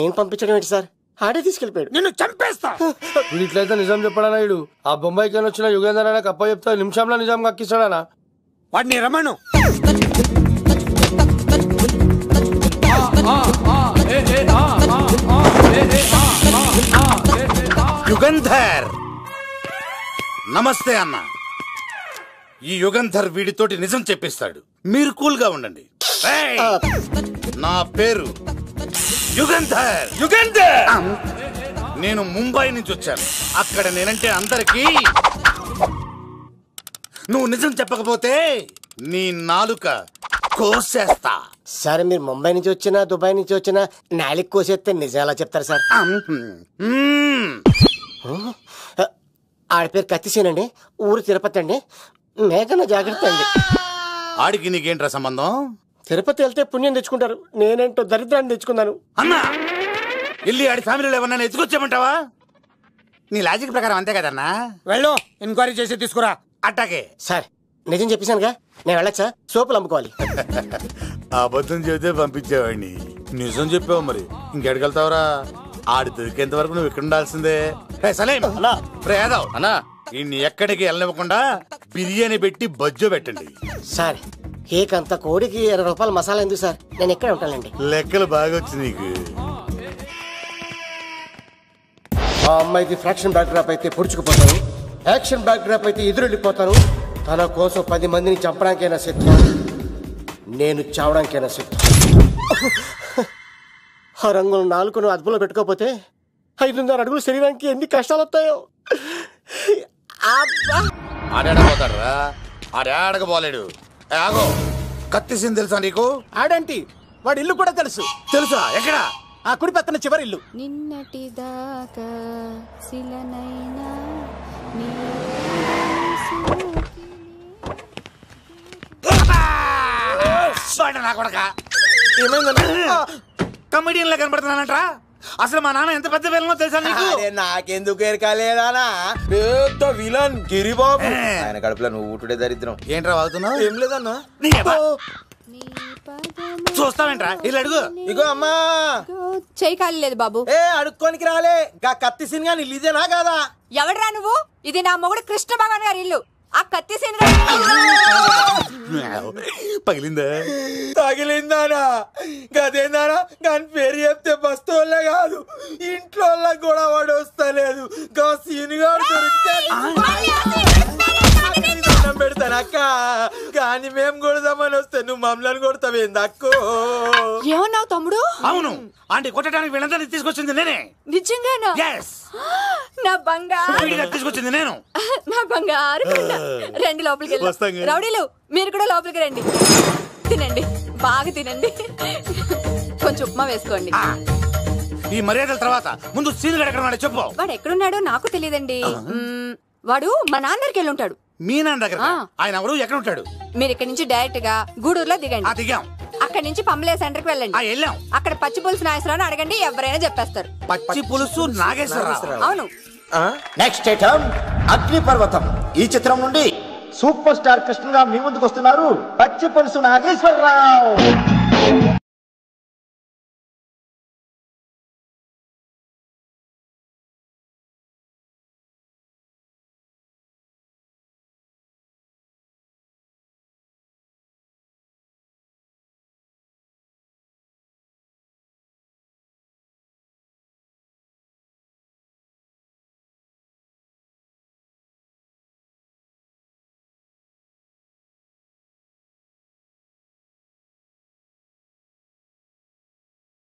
నేను పంపించడం ఏంటి సార్, ఆడే తీసుకెళ్ళిపోయాడు. నిన్ను చంపేస్తా. వీడు ఇట్లయితే నిజం చెప్పడానా? వీడు ఆ బొంబాయికి వచ్చిన యుగేందర్ అన్న కప్ప చెప్తా నిమిషంలో నిజం కక్కిస్తాడానా? వాడిని రమణు. యుగంధర్ నమస్తే అన్న. ఈ యుగంధర్ వీడితోటి నిజం చెప్పిస్తాడు, మీరు కూల్ గా ఉండండి. నా పేరు యుగంధర్. యుగంధర్ నేను ముంబై నుంచి వచ్చాను. అక్కడ నేనంటే అందరికీ. నువ్వు నిజం చెప్పకపోతే నీ నాలుక కోసేస్తా. సార్ మీరు ముంబై నుంచి వచ్చినా దుబాయ్ నుంచి వచ్చినా నాలిక్ కోసేస్తే నిజం ఎలా చెప్తారు సార్? ఆడి పేరు కత్తిసేనండి, ఊరు తిరుపతి అండి. మేఘన జాగ్రత్త అండి. ఆడికి నీకేంట్రా సంబంధం? తిరుపతి వెళ్తే పుణ్యం తెచ్చుకుంటారు, నేనేంటో దరిద్రాన్ని తెచ్చుకున్నాను. అన్నా వెళ్ళి ఆడి ఫ్యామిలీలో ఎవరన్నా ఎత్తుకొచ్చామంటావా? నీ లాజిక్ ప్రకారం అంతే కదన్నా. వెళ్ళు, ఎంక్వైరీ చేసి తీసుకురా. అట్టాకే సార్ నిజం చెప్పేశానుగా, నేను వెళ్ళచ్చా? సోపులు అమ్ముకోవాలి. అబద్ధం చెబితే పంపించేవాడిని, నిజం చెప్పావు మరి ఇంకెడగలుగుతావరా? ఆడి దొరికేంత వరకు నువ్వు ఇక్కడ ఉండాల్సిందే. ఇన్ని ఎక్కడికి వెళ్ళనివ్వకుండా బిర్యానీ పెట్టి బజ్జో పెట్టండి. సార్ కేక్ అంత కోడికి 20 రూపాయలు మసాలా ఎందుకు సార్, నేను ఎక్కడ ఉంటానండి. లెక్కలు బాగా వచ్చి నీకు. ఆ అమ్మాయికి ఫ్రాక్షన్ బ్యాక్ డ్రాప్ అయితే పొడుచుకుపోతాను, యాక్షన్ బ్యాక్ డ్రాప్ అయితే ఎదురెళ్ళిపోతాను. తన కోసం 10 మందిని చంపడానికైనా సిద్ధం, నేను చావడానికైనా సిద్ధం. ఆ రంగులు 4 అదుపులో పెట్టుకోకపోతే 5.5 అడుగులు శరీరానికి ఎన్ని కష్టాలు వస్తాయో. ఆడాడపోతాడురా, ఆడాడకపోలేడు. ఆగో, కత్తిసింది తెలుసా నీకు? ఆడంటి వాడి ఇల్లు కూడా తెలుసు. తెలుసా? ఎక్కడ? ఆ కుడి పక్కన చివరి ఇల్లు. నిన్నటి దాకా శిలనైనా కమెడియన్ లా కనబడుతున్నానంట్రా. అసలు మా నాన్న ఎంత పెద్ద విలనో తెలుసా నీకు? నాకెందుకు ఎరకాలేదానా, పెద్ద విలన్ గిరిబాబు. ఆయన కడుపులో నువ్వు ఊటుడే దరిద్రం. ఏంట్రా వాగుతున్నావు? ఏం లేదన్నా. చూస్తావేంట్రా, ఇల్లు అడుగు. ఇగో అమ్మా, చెయ్యి ఖాళీ లేదు బాబు. అడుక్కోనికి రాలే, గా కత్తి సినిమా నీళ్ళు ఇదేనా కాదా? ఎవడరా నువ్వు? ఇది నా మొగుడు కృష్ణ భగవాన్ గారి ఇల్లు. ఆ కత్తి పగిలిందా? తగిలిందానా? గదేందానా? దాని పేరు చెప్తే బస్తోళ్ళే కాదు, ఇంట్లో కూడా వాడు వస్తలేదు. గా సీనుగాడు దొరికితే పెడతాను అక్క, కానీ మేము కొడదామని వస్తే నువ్వు మమ్మల్ని కొడతావేంది అక్కో? ఏమన్నావు తమ్ముడు? అవును, ఆంటీ కొట్టడానికి వీళ్ళందరినీ తీసుకొచ్చింది నేనే. నిజంగానా? నా బంగారు తీసుకొచ్చింది నేను. నా బంగారు రండి లోపలికి వెళ్ళి. రౌడీలు మీరు కూడా లోపలికి రండి, తినండి, బాగా తినండి. కొంచెం ఉప్మా వేసుకోండి. ఈ మర్యాదల తర్వాత ముందు సీన్ ఎక్కడ ఉన్నాడో చెప్పు. వాడు ఎక్కడున్నాడో నాకు తెలియదండి. వాడు మా నాన్న దగ్గరికి వెళ్ళి ఉంటాడు. మీ నాన్న దగ్గర? ఆయన ఎవరు, ఎక్కడ ఉంటాడు? మీరు ఇక్కడ నుంచి డైరెక్ట్ గా గూడూరులో దిగండి. దిగాం. అక్కడ నుంచి పంబలే సెంటర్ కి వెళ్ళండి. వెళ్ళాం. అక్కడ పచ్చి పులుసు నాగేశ్వరరావు అడగండి, ఎవరైనా చెప్పేస్తారు. పచ్చి పులుసు నాగేశ్వరరావు? అవును. నెక్స్ట్ ఐటమ్ అగ్నిపర్వతం. ఈ చిత్రం నుండి సూపర్ స్టార్ కృష్ణగా మీ ముందుకు వస్తున్నారు పచ్చి పులుసు నాగేశ్వరరావు.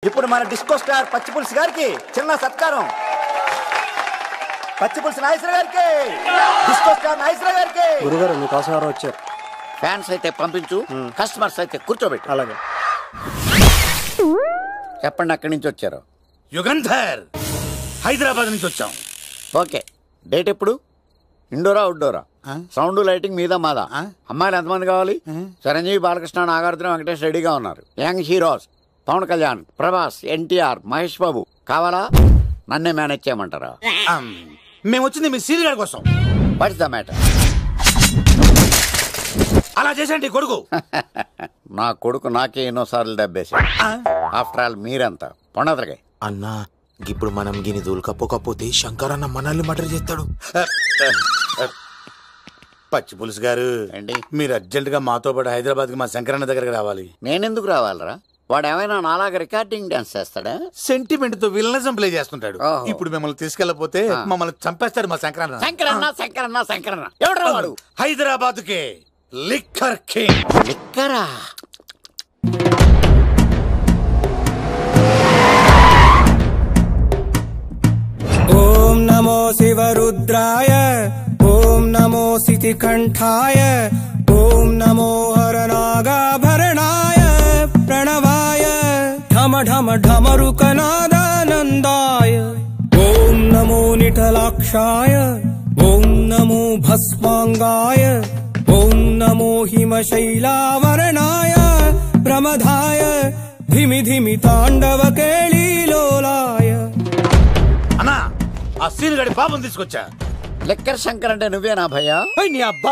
ఇప్పుడు మన డిస్కో స్టార్ పచ్చి పులుసు గారికి చిన్న సత్కారం. పచ్చి పులుసు నాగేశ్వర గారికి, డిస్కో స్టార్ నాగేశ్వర గారికి. గురుగారు మీకోసం ఎవరు వచ్చారు? ఫ్యాన్స్ అయితే పంపించు, కస్టమర్స్ అయితే కూర్చోబెట్టు. అలాగే. చెప్పండి, అక్కడి నుంచి వచ్చారు? యుగంధర్, హైదరాబాద్ నుంచి వచ్చాం. ఓకే, డేట్ ఎప్పుడు? ఇండోరా అవుట్డోరా? సౌండ్ లైటింగ్ మీద మాదా? అమ్మాయిలు ఎంతమంది కావాలి? చిరంజీవి, బాలకృష్ణ, నాగార్జున, వెంకటేష్ రెడీగా ఉన్నారు. యంగ్ హీరోస్ పవన్ కళ్యాణ్, ప్రభాస్, ఎన్టీఆర్, మహేష్ బాబు కావాలా? నన్నే మేనేజ్ చేయమంటారా? మేము వచ్చింది మీ సీరియల్ గారి కోసం. What's the matter? అలా చేసేంటి కొడుకు? నా కొడుకు నాకే ఎన్నోసార్లు దెబ్బేసి. ఆఫ్టర్ ఆల్ మీరంతా పొండదరగా అన్నా ఇప్పుడు మనం గిని దూలకపోతే శంకర్ అన్న మనల్ని మర్డర్ చేస్తాడు. పచ్చి పులుసు గారు ఏంటి? మీరు అర్జెంట్ గా మాతో పాటు హైదరాబాద్ కి మా శంకరన్న దగ్గరకు రావాలి. నేనెందుకు రావాలరా? వాడు ఏమైనా నాలాగా రికార్డింగ్ డాన్స్ చేస్తాడా? సెంటిమెంట్ తో విలనిజం ప్లే చేస్తుంటాడు. ఓహో. ఇప్పుడు మిమ్మల్ని తీసుకెళ్లపోతే మమ్మల్ని చంపేస్తాడు మా శంకరన్న. శంకరన్న ఎవడ్రా వాడు? హైదరాబాద్ కే లిక్కర్ కింగ్. లిక్కరా? ఓం నమో శివరుద్రాయ, ఓం నమో శితికంఠాయ, ఓం నమో హరనాగాభరణాయ ప్రణవాయ ఢమ ఢమ ఢమరుకనాదానందాయ, ఓం నమో నిఠలాక్షాయ, ఓం నమో భస్మాంగాయ, ఓం నమో హిమశైలావరణాయ ప్రమదాయ ధిమి ధిమి తాండవ కేళీలోలాయ. అన్నా ఆ సీన్ గడి పాపం తీసుకొచ్చా. లిక్కర్ శంకర్ అంటే నువ్వేనా భయ్యా? నీ అబ్బా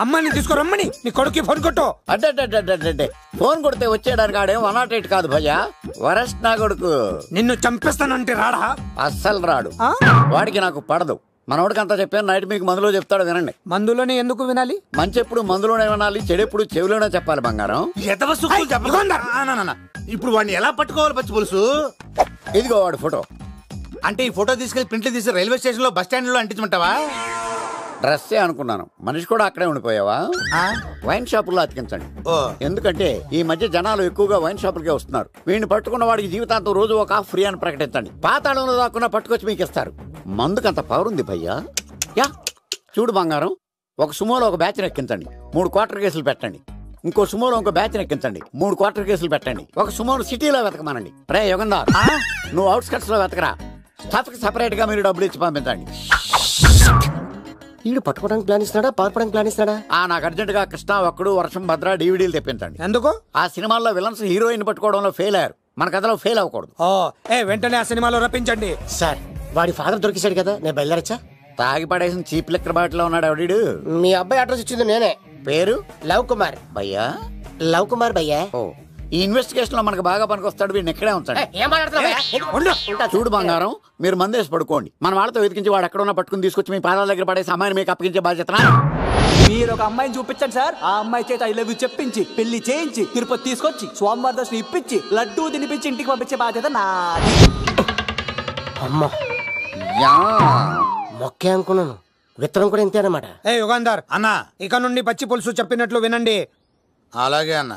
అమ్మని తీసుకురమ్మని నీ కొడుకు ఫోన్ కొట్టు. అడ్డే ఫోన్ కొడితే వచ్చేయడానికి ఆడేం 108 కాదు భయ్యా, వరస్ట్ నా కొడుకు. నిన్ను చంపేస్తానంటే రాడా? అస్సలు రాడు. వాడికి నాకు పడదు. మనోడికి అంతా చెప్పాను, నైట్ మీకు మందులో చెప్తాడు వినండి. మందులోనే ఎందుకు వినాలి? మంచి ఎప్పుడు మందులోనే వినాలి, చెడెప్పుడు చెవిలోనే చెప్పాలి బంగారం. ఎదవ సుక్కులు చెప్పకుండా. ఇప్పుడు వాడిని ఎలా పట్టుకోవాలి పచ్చి పులుసు? ఇదిగో వాడు ఫోటో. అంటే ఈ ఫోటో తీసుకెళ్లి ప్రింట్లు తీసి రైల్వే స్టేషన్ లో బస్ స్టాండ్ లో అంటించమంటావా? డ్రెస్సే అనుకున్నాను, మనిషి కూడా అక్కడే ఉండిపోయావా? వైన్ షాపుల్లో అతికించండి. ఎందుకంటే ఈ మధ్య జనాలు ఎక్కువగా వైన్ షాపులకే వస్తున్నారు. వీడిని పట్టుకున్న వాడికి జీవితాంతం రోజు ఒక ఆఫ్ ఫ్రీ అని ప్రకటించండి. పాతాళంలో దాక్కున్నా పట్టుకొచ్చి మీకు ఇస్తారు. మందుకంత పవర్ ఉంది భయ్యా. యా చూడు బంగారం, ఒక సుమోలో ఒక బ్యాచ్ ఎక్కించండి, 3 క్వార్టర్ కేసులు పెట్టండి. ఇంకో సుమోలో ఇంకో బ్యాచ్ ఎక్కించండి, 3 క్వార్టర్ కేసులు పెట్టండి. ఒక సుమోను సిటీలో వెతకమానండి. రే యుగంధర్, నువ్వు అవుట్స్కట్స్ లో వెతకరా. స్టాఫ్ కి సెపరేట్ గా మీరు డబ్బులు ఇచ్చి పంపించండి. వీడు పట్టుకోవడానికి ప్లాన్ ఇస్తున్నాడా, పారిపోవడానికి ప్లాన్ ఇస్తున్నాడా? నాకు అర్జెంట్ గా కృష్ణ, ఒక్కడు, వర్షం, భద్ర డివిడీలు తెప్పించండి. ఎందుకు? ఆ సినిమాల్లో విలన్స్ హీరోయిన్ పట్టుకోవడంలో ఫెయిల్ అయ్యారు, మన కథలో ఫెయిల్ అవ్వకూడదు. వెంటనే ఆ సినిమాలో రప్పించండి. సార్ వాడి ఫాదర్ దొరికేశాడు కదా, నేను బయలుదేరచ్చా? తాగి పడేసిన చీప్ లిక్కర్ బాటిలో ఉన్నాడు ఎవడీడు? మీ అబ్బాయి అడ్రస్ ఇచ్చింది నేనే. పేరు? లవ్ కుమార్ భయ్యా. లవ్ కుమార్ భయ్యా. ఓ, ఈ ఇన్వెస్టిగేషన్ లో మనకు బాగా పనికొస్తాడు. వీడిని ఎక్కడే ఉంచండి. చూడు బంగారం, మీరు మందేసి పడుకోండి. మన వాళ్ళతో వెతికించి వాడు ఎక్కడ ఉన్నా పట్టుకుని తీసుకొచ్చి మీ పాదాల దగ్గర పడేసి అమ్మాయిని మీకు అప్పగించే బాధ్యత. మీరు ఒక అమ్మాయిని చూపించండి సార్. ఆ అమ్మాయి చేత ఐ లవ్ యూ చెప్పించి పెళ్లి చేయించి తిరుపతి తీసుకొచ్చి స్వామివారి దర్శనం ఇప్పించి లడ్డూ తినిపించి ఇంటికి పంపించే బాధ్యత నాది. అమ్మా మొక్కే అనుకున్నాను, విత్తనం కూడా ఇంతేనమాట. యుగంధర్ అన్నా, ఇక నుండి పచ్చి పులుసు చెప్పినట్లు వినండి. అలాగే అన్న.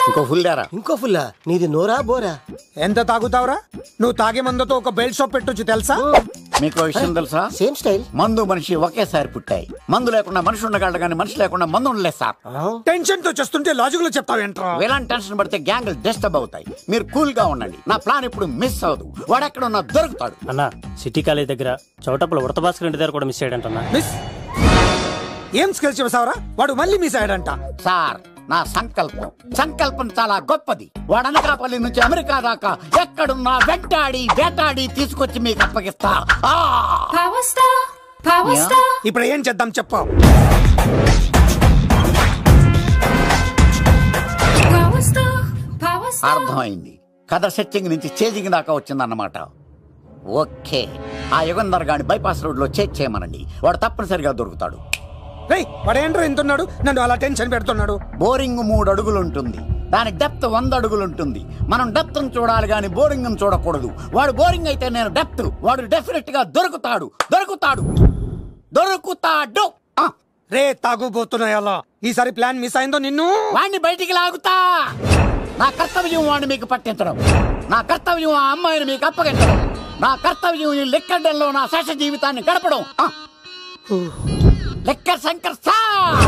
ఇంకో ఫుల్ దారా? ఇంకో ఫుల్లా? నీది నోరా బోరా? ఎంత తాగుతావురా? నువ్వు తాగే మందుతో ఒక బెల్ట్ షాప్ పెట్టొచ్చు తెలుసా? మీకు విషయం తెలుసా? Same style. మందు మనిషి ఒకేసారి పుట్టాయి. మందు లేకుండా మనిషి ఉండగలడు కానీ మనిషి లేకుండా మందు ఉండలేదు సార్. టెన్షన్ తో చేస్తుంటే లాజిక్ లో చెప్తావేంట్రా? ఎలాంటి టెన్షన్ పడితే గ్యాంగ్లు డిస్టర్బ్ అవుతాయి. మీరు కూల్ గా ఉండండి. నా ప్లాన్ ఇప్పుడు మిస్ అవ్వదు. వాడు ఎక్కడ ఉన్నా దొరుకుతాడు. అన్న సిటీ కాలేజ్ దగ్గర చౌటప్పుల ఉడత భాస్కర్ ఇంటి దగ్గర కూడా మిస్ అయ్యాడంట. మిస్ ఏం స్కిల్స్ చేసావరా? వాడు మళ్ళీ మిస్ అయ్యాడంట. సార్, నా సంకల్పం చాలా గొప్పది. వాడు అనకాపల్లి నుంచి అమెరికా దాకా ఎక్కడున్నా వెంటాడి వేటాడి తీసుకొచ్చి మీకు అప్పగిస్తా. ఇప్పుడు ఏం చేద్దాం చెప్పు. అర్థమైంది. కథ సెట్టింగ్ నుంచి చేజింగ్ దాకా వచ్చిందన్నమాట. ఓకే, ఆ యుగంధర్ గాని బైపాస్ రోడ్ లో చేజ్ చేయమనండి. వాడు తప్పనిసరిగా దొరుకుతాడు. వాడేంట్రా ఇంతున్నాడు, నన్ను అలా టెన్షన్ పెడుతున్నాడు. బోరింగ్ 3 అడుగులు ఉంటుంది, దాని డెప్త్ 100 అడుగులు ఉంటుంది. మనం డెప్త్ చూడాలి గాని బోరింగ్ చూడకూడదు. వాడు బోరింగ్ అయితే నేను డెప్త్. వాడు డెఫినెట్ గా దొరుకుతాడు. రే తాగుబోతున్నాయా, ఈసారి ప్లాన్ మిస్ అయిందో నిన్ను వాడిని బయటికి లాగుతా. నా కర్తవ్యం వాడిని మీకు పట్టించడం. నా కర్తవ్యం ఆ అమ్మాయిని మీకు అప్పగించడం. నా కర్తవ్యం ఈ లిక్కర్డల్లో నా శేష జీవితాన్ని గడపడం. లిక్కర్ శంకర్ సార్,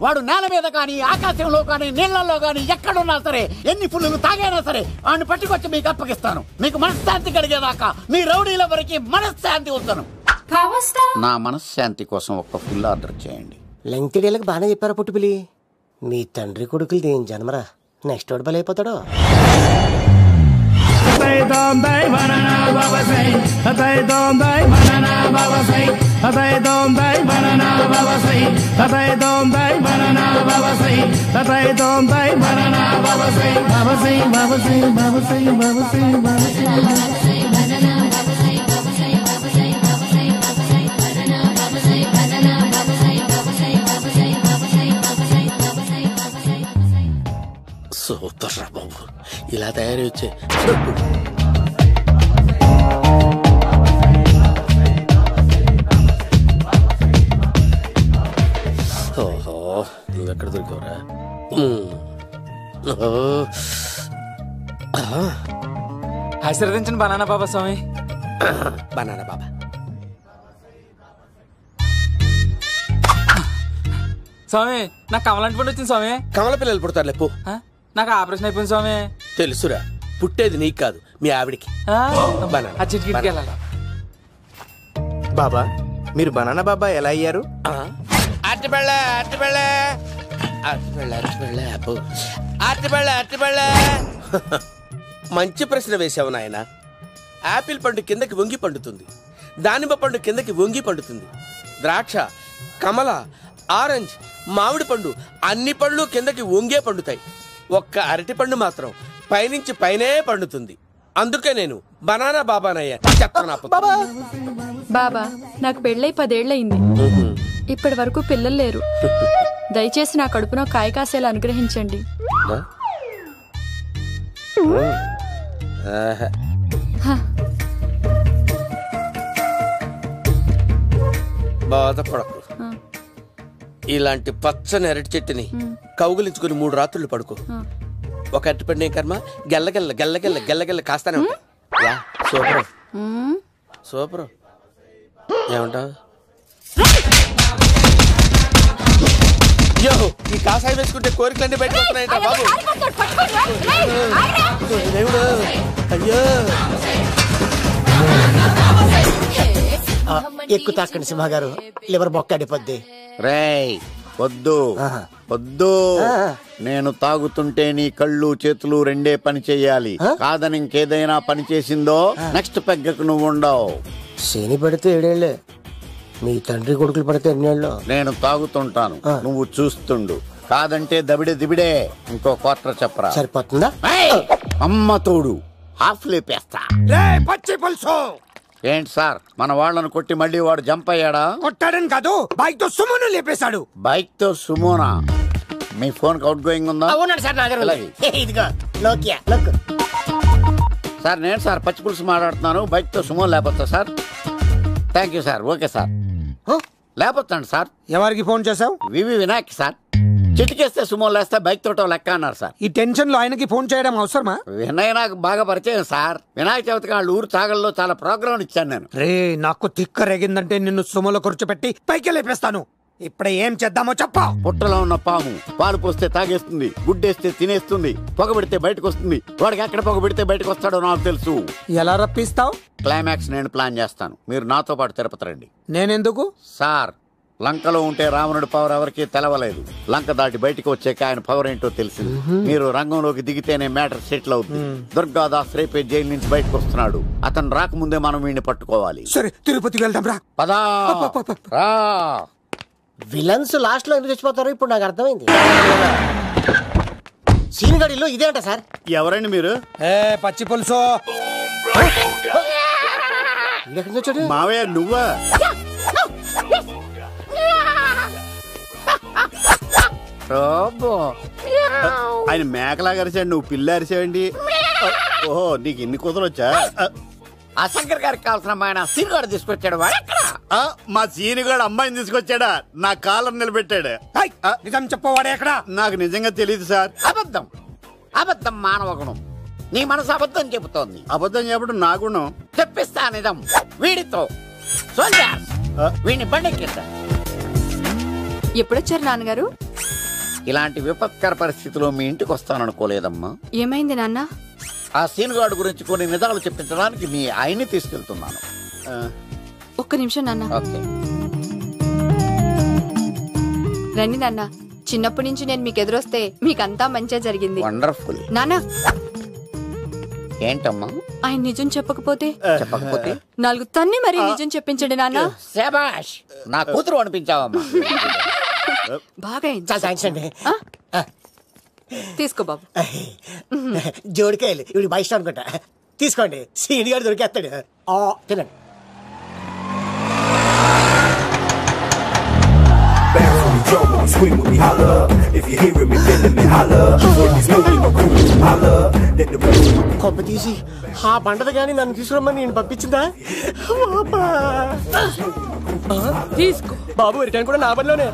వాడు నేల మీద కానీ ఆకాశంలో కానీ నీళ్లలో కానీ ఎక్కడున్నా సరే, ఎన్ని ఫుల్లు తాగైనా సరే వాడిని పట్టుకొచ్చి మీకు అప్పగిస్తాను. మీకు మనశ్శాంతి కలిగేదాకా మీ రౌడీల వరకు మనశ్శాంతి వస్తాను. నా మనశ్శాంతి కోసం ఒక్క ఫుల్ ఆర్డర్ చేయండి. లెంగ్త్ డేలకు బాగానే చెప్పారా పుట్టుపిలి. మీ తండ్రి కొడుకులు దేని జన్మరా, నెక్స్ట్ వాడు బలైపోతాడో. Hatay Donday Banana Baba say, Hatay Donday Banana Baba say, Hatay Donday Banana Baba say, Hatay Donday Banana Baba say, Hatay Donday Banana Baba say, Baba say, Baba say, Baba say, Baba say, Baba say, Baba say, Banana Baba say, Baba say, Baba say, Baba say, Baba say, Banana Baba say, Banana Baba say, Baba say, Baba say, Baba say, Baba say, Baba say, Baba say, Baba say. Super రా బాబు, ఇలా తయారు వచ్చే. ఓహో, నువ్వెక్కడ దొరికావురా? ఆశీర్వదించండి banana బాబా స్వామి. Banana బాబా. స్వామి నాకు కమలంటి పండు వచ్చింది స్వామి. కమల పిల్లలు పుడతారు లేపు. నాకు ఆపరేషన్ అయిపోయింది స్వామి. తెలుసురా, పుట్టేది నీకు కాదు మీ ఆవిడికి. ఆ చిటికిటికి వెళ్ళాలి. బాబా మీరు బనానా బాబా ఎలా అయ్యారు? మంచి ప్రశ్న వేశావు నాయన. ఆపిల్ పండు కిందకి వంగి పండుతుంది, దానిమ్మ పండు కిందకి వంగి పండుతుంది, ద్రాక్ష, కమల, ఆరెంజ్, మామిడి పండు అన్ని పండ్లు కిందకి వంగే పండుతాయి. ఒక్క అరటి పండు మాత్రం పైనుంచి పైనే పండుతుంది. అందుకే నేను బనానా బాబానయ్యా. బాబా నాకు పెళ్ళై 10 ఏళ్ళయింది. ఇప్పటి వరకు పిల్లలు లేరు. దయచేసి నా కడుపున కాయ కాసేలా అనుగ్రహించండి. బాధపడకు. ఇలాంటి పచ్చని అరటి చెట్టుని కౌగులించుకుని 3 రాత్రులు పడుకో. ఒక అరటి పండు ఏం కర్మ, గెల్లగెల్ల గెల్లగెల్ల గెల్లగెల్ల కాస్తానే ఉంటాయి. Super super. ఏమంటావు? ఈ కాసాయి వేసుకుంటే కోరికలన్నీ బయటకు వస్తున్నాయంట బాబు. దేవుడు, అయ్యో. ఎక్కువ తాకండి సింహ గారు, లివర్ బొక్కడిపోద్ది. రేయ్ వద్దు వద్దు, నేను తాగుతుంటే నీ కళ్ళు చేతులు రెండే పని చెయ్యాలి. కాదని ఇంకేదైనా పని చేసిందో నెక్స్ట్ పెగ్గకు నువ్వు ఉండవు. శని పడితే 7 ఏళ్లే, మీ తండ్రి కొడుకులు పడితే 2 ఏళ్ళు. నేను తాగుతుంటాను, నువ్వు చూస్తుండు. కాదంటే దబిడే దిబిడే. ఇంకో క్వార్టర్ చెప్పరా? సరిపోతుందా? అమ్మ తోడు హాఫ్ లేపేస్తా. పచ్చి పులుసు. ఏంటి సార్, మన వాళ్ళను కొట్టి మళ్ళీ వాడు జంప్ అయ్యాడా? కొట్టాడని కాదు, బైక్ తో సుమోను లేపేశాడు. బైక్ తో సుమోనా? మీ ఫోన్ అవుట్ గోయింగ్ ఉందా? అవునండి సార్, ఇదిగో నోకియా లోక్. సార్ నేను సార్ పచ్చి పులుసు మాట్లాడుతున్నాను. బైక్ తో సుమో లేకపోతా sir? Thank you sir. Okay sir, లేకపోతాండి సార్. ఎవరికి ఫోన్ చేసావు? వివి వినాయక్ సార్. చిటికేస్తే సుమో లేస్తే బైక్ తోటో లెక్క అన్నారు సార్. ఈ టెన్షన్ లో ఆయనకి ఫోన్ చేయడం అవసరమా? వినయ్ నాకు బాగా పరిచయం సార్. వినాయక చవితికి వాళ్ళ ఊరు చాగల్లో చాలా ప్రోగ్రాం ఇచ్చాను నేను. రే నాకు తిక్క రేగిందంటే నిన్ను సుమోలో కూర్చోపెట్టి పైకి లేపేస్తాను. ఇప్పుడే ఏం చేద్దామో చెప్పా. పుట్టలో ఉన్న పాము పాలు పోస్తే తాగేస్తుంది, గుడ్డేస్తే తినేస్తుంది, పొగబెడితే బయటకు వస్తుంది. వాడికి ఎక్కడ పొగబెడితే బయటకు వస్తాడో నాకు తెలుసు. ఎలా రప్పిస్తావు? క్లైమాక్స్ నేను ప్లాన్ చేస్తాను, మీరు నాతో పాటు తిరుపతి రండి. నేనెందుకు? సార్ లంకలో ఉంటే రావణుడి పవర్ ఎవరికి తెలవలేదు. లంక దాటి బయటకు వచ్చాక ఆయన పవర్ ఏంటో తెలిసింది. మీరు రంగంలోకి దిగితేనే మ్యాటర్ సెటిల్ అవుతుంది. దుర్గాదాస్ రేపే జైలు నుంచి బయటకు వస్తున్నాడు. అతను రాకముందే మనం వీడిని పట్టుకోవాలి. సరే తిరుపతికి వెళ్దాం రా. పదా రా. విలన్స్ లాస్ట్ లో ఎందుకు చచ్చిపోతారో ఇప్పుడు నాకు అర్థమైంది. సీనిగడిలో ఇదే అంట సార్. ఎవరండి మీరు? పచ్చి పులుసు. మావయ్య నువ్వా? ఆయన మేకలాగా అరిచాడు, నువ్వు పిల్ల అరిచావండి. ఓహో నీకు ఇన్ని కుదరలు వచ్చా? ఆ శంకర్ గారికి కావాల్సిన అమ్మాయి సీనుగాడు తీసుకొచ్చాడు. మా సీనుగాడు అమ్మాయిని తీసుకొచ్చాడా? నా కాలర్ నిలబెట్టాడు. నిజం చెప్పవాడే ఎక్కడ? నాకు నిజంగా తెలియదు సార్. అబద్ధం అబద్ధం మానవ గుణం. నీ మనసు అబద్ధం చెబుతోంది. అబద్ధం చెప్పడం నా గుణం. చెప్పిస్తా నిజం వీడితో. వీడిని బండెక్కిస్తా. ఎప్పుడొచ్చారు నాన్నగారు? ఇలాంటి విపత్కర పరిస్థితిలో మీ ఇంటికి వస్తాననుకోలేదమ్మా. ఏమైంది నాన్న? ఆ సీనుగాడు గురించి కొన్ని నిజాలు చెప్పించడానికి మీ ఆయన్ని తీసుకెళ్తున్నాను. ఒక్క నిమిషం నాన్న. ఓకే రండి నాన్న. చిన్నప్పటి నుంచి నేను మీకు ఎదురొస్తే మీకంతా మంచిగా జరిగింది. వండర్ఫుల్. నాన్న ఏంటమ్మా? ఆయన నిజం చెప్పకపోతే చెప్పకపోతే 4 తన్ని మరి నిజం చెప్పించండి నాన్న. శభాష్, నా కూతురు అనిపించావమ్మా. బాగా థ్యాంక్స్ అండి. తీసుకో బాబు. జోడికాయలు ఇవి బయట అనుకుంటా. తీసుకోండి, సీని గారు దొరికేస్తాడు. తినండి. కొప్ప తీసి ఆ పంటది కానీ నన్ను తీసుకురమ్మని నేను పంపించిందా? తీసుకో బాబు, రిటర్న్ కూడా నా పనిలోనే.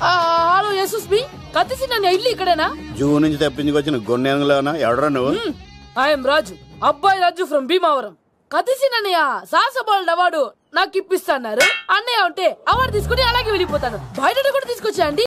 హలో యశస్వి, కత్తిసి నన్ను ఇల్లు ఇక్కడేనా? జూ నుంచి తప్పించుకొచ్చిన గొన్నెంగులోనా? ఎవడరా నువ్వు? ఐఎమ్ రాజు, అబ్బాయి రాజు ఫ్రమ్ భీమావరం. కత్తిసి నన్నయ్య సాహసబాలుడు అవార్డు నాకు ఇప్పిస్తున్నారు. అన్నయ్య ఉంటే అవార్డు తీసుకుని అలాగే వెళ్ళిపోతాను. బయట కూడా తీసుకొచ్చా అండి.